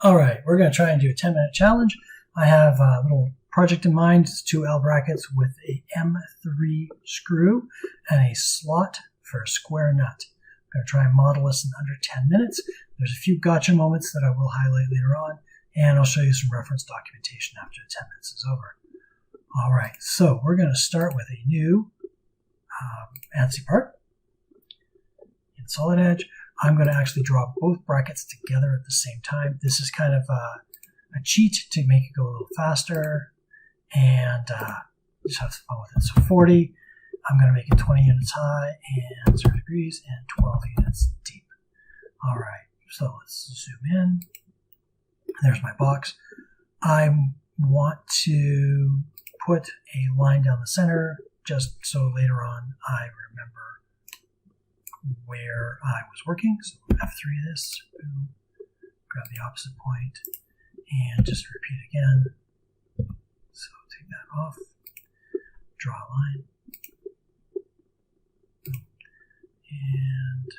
All right, we're going to try and do a 10-minute challenge. I have a little project in mind. It's 2 L brackets with a M3 screw and a slot for a square nut. I'm going to try and model this in under 10 minutes. There's a few gotcha moments that I will highlight later on, and I'll show you some reference documentation after the 10 minutes is over. All right, so we're going to start with a new Ansi part in Solid Edge. I'm going to actually draw both brackets together at the same time. This is kind of a cheat to make it go a little faster, and just have some fun with it. So 40, I'm going to make it 20 units high and 0 degrees and 12 units deep. All right, so let's zoom in. There's my box. I want to put a line down the center just so later on I remember where I was working. So F3 this, boom, grab the opposite point, and just repeat again. So take that off, draw a line, and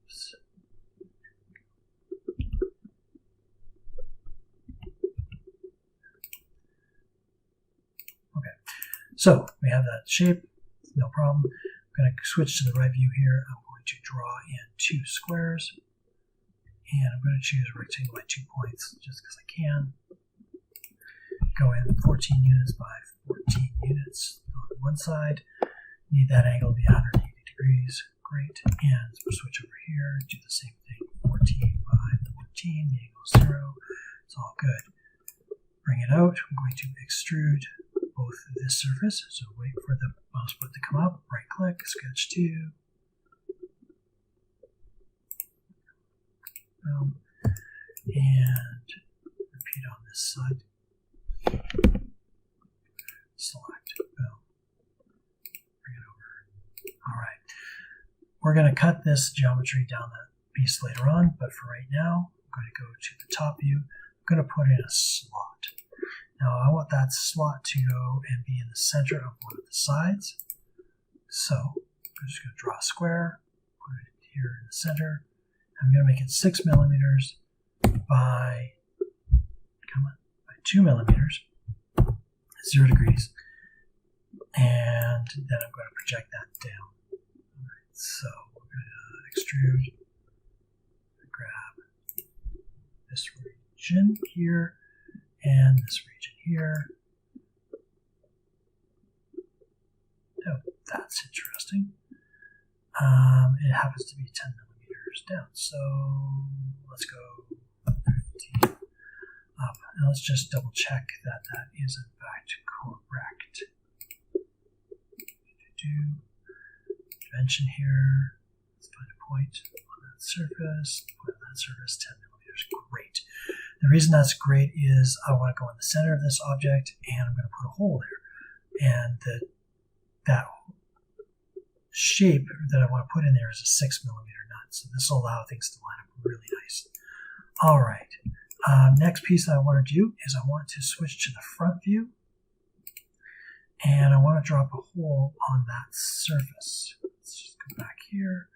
oops. Okay, so we have that shape, no problem. I'm going to switch to the right view here. I'm going to draw in 2 squares, and I'm going to choose a rectangle by 2 points just because I can. Go in 14 units by 14 units on one side. Need that angle to be 180 degrees. Great. And we'll switch over here, do the same thing. 14 by 14, the angle is 0. It's all good. Bring it out. I'm going to extrude both this surface. So wait for the mouse button to come up. Right click, sketch 2. Boom. And repeat on this side. Select. Boom. Bring it over. All right. We're going to cut this geometry down that piece later on, but for right now, I'm going to go to the top view. I'm going to put in a slot. Now I want that slot to go and be in the center of one of the sides. So I'm just going to draw a square, put it here in the center. I'm going to make it 6 millimeters by 2 millimeters, 0 degrees, and then I'm going to project that down. All right, so we're going to extrude, grab this region here and this region here. Oh, that's interesting. It happens to be 10 millimeters down, so let's go 15 up, and let's just double check that that is in fact correct. Dimension here, let's find a point on that surface, point on that surface, 10 millimeters, great. The reason that's great is I want to go in the center of this object, and I'm going to put a hole there, and that shape that I want to put in there is a 6 millimeter nut, so this will allow things to line up really nice. All right, next piece that I want to do is I want to switch to the front view, and I want to drop a hole on that surface. Let's just go back here,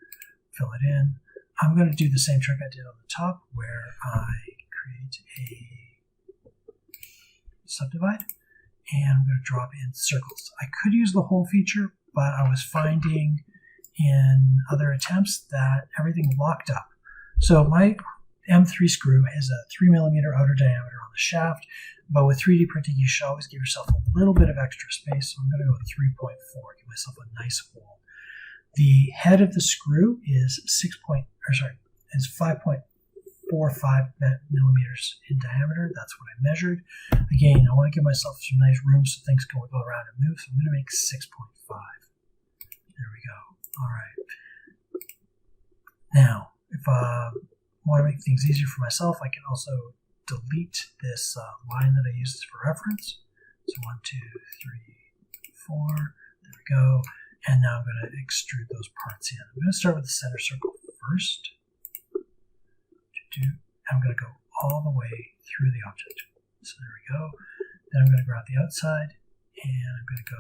fill it in. I'm going to do the same trick I did on the top where I create a subdivide, and I'm going to drop in circles. I could use the hole feature, but I was finding in other attempts that everything locked up. So my M3 screw has a 3 millimeter outer diameter on the shaft, but with 3D printing you should always give yourself a little bit of extra space, so I'm going to go with 3.4, give myself a nice hole. The head of the screw is 5.45 millimeters in diameter. That's what I measured. Again, I want to give myself some nice room so things can go around and move, so I'm going to make 6.5. There we go. All right. Now, if I want to make things easier for myself, I can also delete this line that I used for reference. So 1, 2, 3, 4. There we go. And now I'm going to extrude those parts in. I'm going to start with the center circle first. I'm going to go all the way through the object. So there we go. Then I'm going to grab the outside, and I'm going to go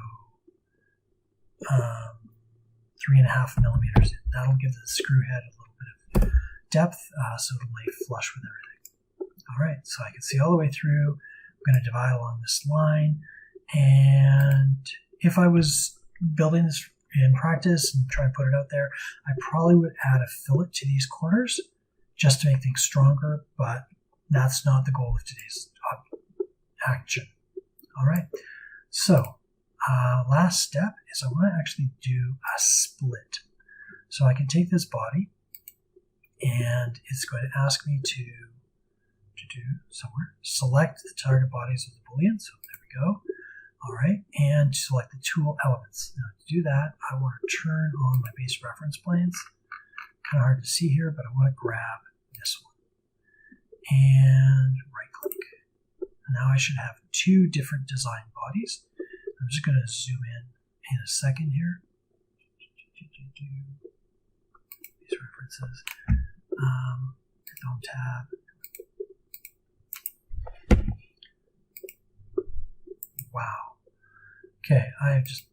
3.5 millimeters in. That'll give the screw head a little bit of depth, so it'll lay flush with everything. All right, so I can see all the way through. I'm going to divide along this line, and if I was building this in practice and trying to put it out there, I probably would add a fillet to these corners just to make things stronger, but that's not the goal of today's action. All right, so last step is I want to actually do a split. So I can take this body, and it's going to ask me to do somewhere, select the target bodies of the Boolean. So there we go. All right, and select the tool elements. Now to do that, I want to turn on my base reference planes. Kind of hard to see here, but I want to grab this one and right click. Now I should have two different design bodies. I'm just going to zoom in a second here. These references. Dome tab. Wow. Okay, I have just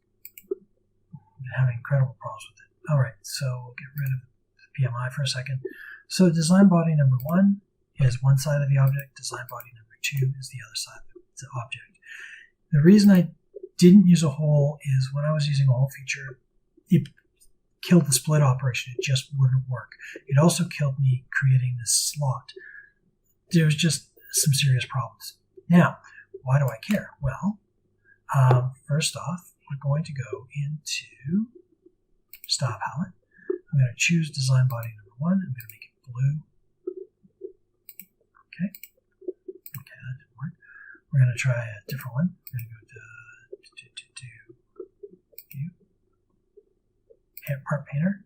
been having incredible problems with it. All right, so we'll get rid of the PMI for a second. So design body number 1 is one side of the object. Design body number 2 is the other side of the object. The reason I didn't use a hole is when I was using a hole feature, it killed the split operation. It just wouldn't work. It also killed me creating this slot. There was just some serious problems. Now, why do I care? Well, first off, we're going to go into Style Palette. I'm going to choose Design Body number 1. I'm going to make it blue. Okay. Okay, that didn't work. We're going to try a different one. We're going to go to View, Part Painter,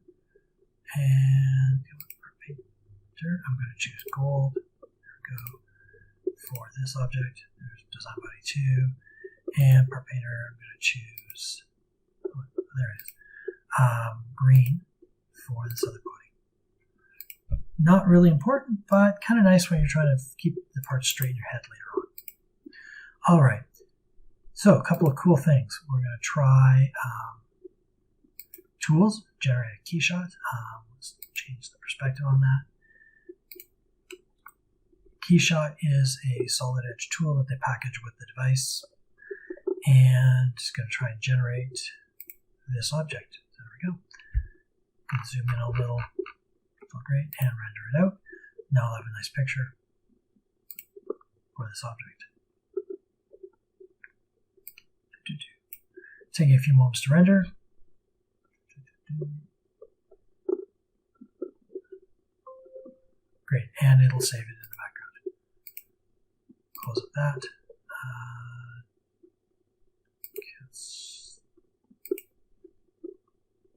and Part Painter. I'm going to choose Gold. There we go. For this object, there's Design Body 2, and Part Painter, I'm going to choose, oh, there it is, green for this other body. Not really important, but kind of nice when you're trying to keep the parts straight in your head later on. All right, so a couple of cool things. We're going to try tools, generate a KeyShot. Let's change the perspective on that. KeyShot is a solid edge tool that they package with the device, and it's going to try and generate this object. There we go. Can zoom in a little, great, and render it out. Now I'll have a nice picture for this object. Taking a few moments to render. Great, and it'll save it in the background. Close up that.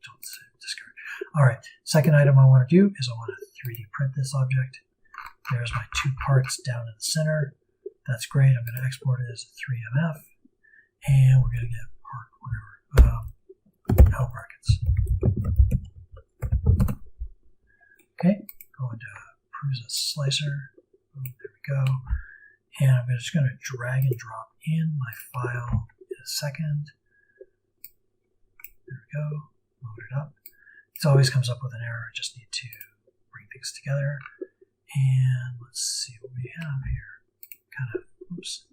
Don't save, discard. All right, second item I want to do is I want to 3D print this object. There's my two parts down in the center. That's great. I'm going to export it as a 3MF, and we're going to get part whatever L brackets. Okay, go into Prusa Slicer. Oh, there we go. And I'm just going to drag and drop in my file in a second. There we go. Load it up. It always comes up with an error. I just need to bring things together. And let's see what we have here. Kind of, oops,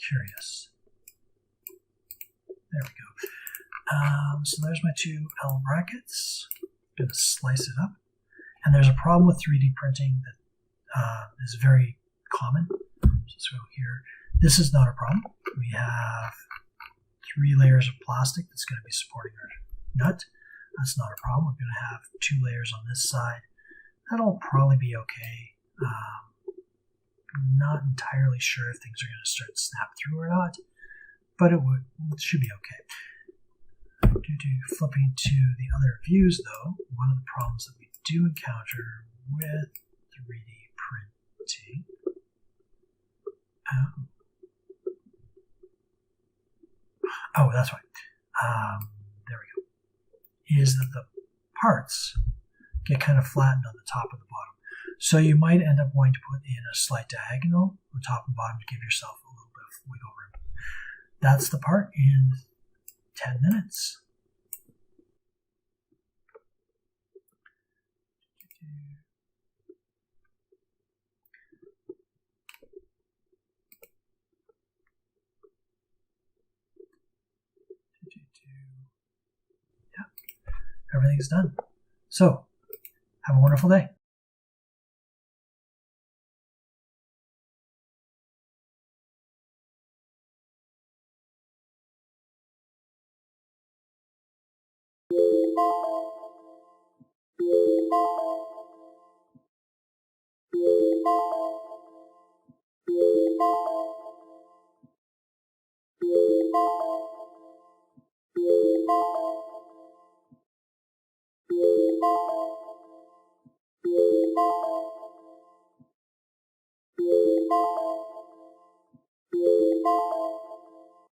curious. There we go. So there's my two L brackets. I'm going to slice it up. And there's a problem with 3D printing that is very common. So here, this is not a problem. We have 3 layers of plastic that's going to be supporting our nut. That's not a problem. We're going to have 2 layers on this side. That'll probably be okay. I'm not entirely sure if things are going to start to snap through or not, but it should be okay. Flipping to the other views, though, one of the problems that we do encounter with 3D printing. Oh, that's right. There we go. Is that the parts get kind of flattened on the top and the bottom. So you might end up wanting to put in a slight diagonal on top and bottom to give yourself a little bit of wiggle room. That's the part in 10 minutes. everything's done. So have a wonderful day.